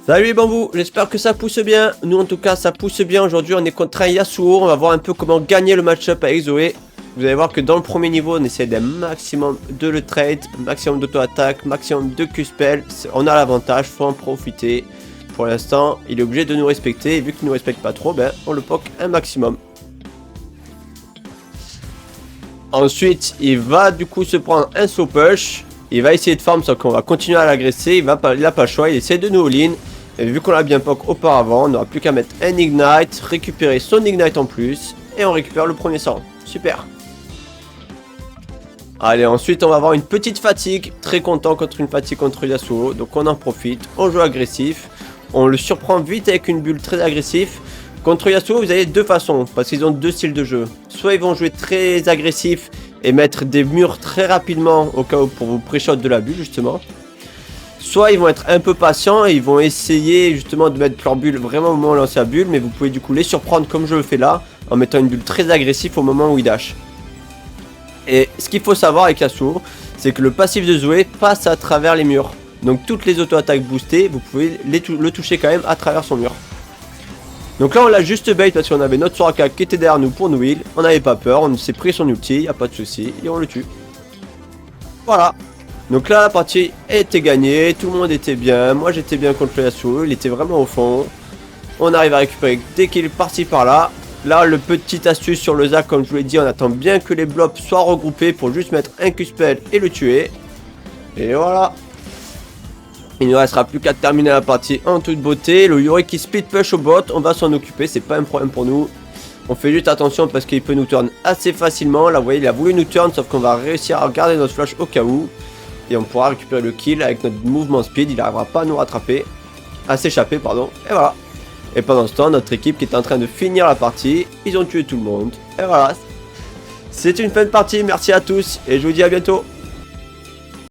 Salut les bambous, j'espère que ça pousse bien. Nous en tout cas ça pousse bien. Aujourd'hui on est contre un Yasuo. On va voir un peu comment gagner le match-up avec Zoé. Vous allez voir que dans le premier niveau on essaie d'un maximum de le trade, maximum d'auto-attaque, maximum de Q-spell. On a l'avantage, faut en profiter. Pour l'instant il est obligé de nous respecter. Et vu qu'il ne nous respecte pas trop, ben on le poke un maximum. Ensuite il va du coup se prendre un slow push. Il va essayer de farm, sauf qu'on va continuer à l'agresser. Il n'a pas le choix, il essaie de nous all-in. Et vu qu'on l'a bien poke auparavant, on n'aura plus qu'à mettre un ignite, récupérer son ignite en plus. Et on récupère le premier sang. Super. Allez, ensuite on va avoir une petite fatigue. Très content contre une fatigue contre Yasuo. Donc on en profite, on joue agressif. On le surprend vite avec une bulle très agressive. Contre Yasuo vous avez deux façons, parce qu'ils ont deux styles de jeu. Soit ils vont jouer très agressif et mettre des murs très rapidement au cas où pour vous pré-shot de la bulle justement. Soit ils vont être un peu patients et ils vont essayer justement de mettre leur bulle vraiment au moment où on lance la bulle. Mais vous pouvez du coup les surprendre comme je le fais là, en mettant une bulle très agressive au moment où il dash. Et ce qu'il faut savoir avec Yasuo, c'est que le passif de Zoé passe à travers les murs. Donc toutes les auto-attaques boostées, vous pouvez le toucher quand même à travers son mur. Donc là on l'a juste bait parce qu'on avait notre Soraka qui était derrière nous pour nous heal. On n'avait pas peur, on s'est pris son ulti, y a pas de souci, et on le tue. Voilà. Donc là la partie était gagnée, tout le monde était bien, moi j'étais bien contre le Yasuo, il était vraiment au fond. On arrive à récupérer dès qu'il est parti par là. Là le petit astuce sur le Zac, comme je vous l'ai dit, on attend bien que les blobs soient regroupés pour juste mettre un Q-spell et le tuer. Et voilà. Il ne restera plus qu'à terminer la partie en toute beauté. Le Yorick qui split push au bot, on va s'en occuper, c'est pas un problème pour nous. On fait juste attention parce qu'il peut nous turn assez facilement. Là vous voyez il a voulu nous turn, sauf qu'on va réussir à garder notre flash au cas où. Et on pourra récupérer le kill avec notre mouvement speed, il n'arrivera pas à nous rattraper. À s'échapper pardon, et voilà. Et pendant ce temps notre équipe qui est en train de finir la partie, ils ont tué tout le monde. Et voilà. C'est une fin de partie, merci à tous et je vous dis à bientôt.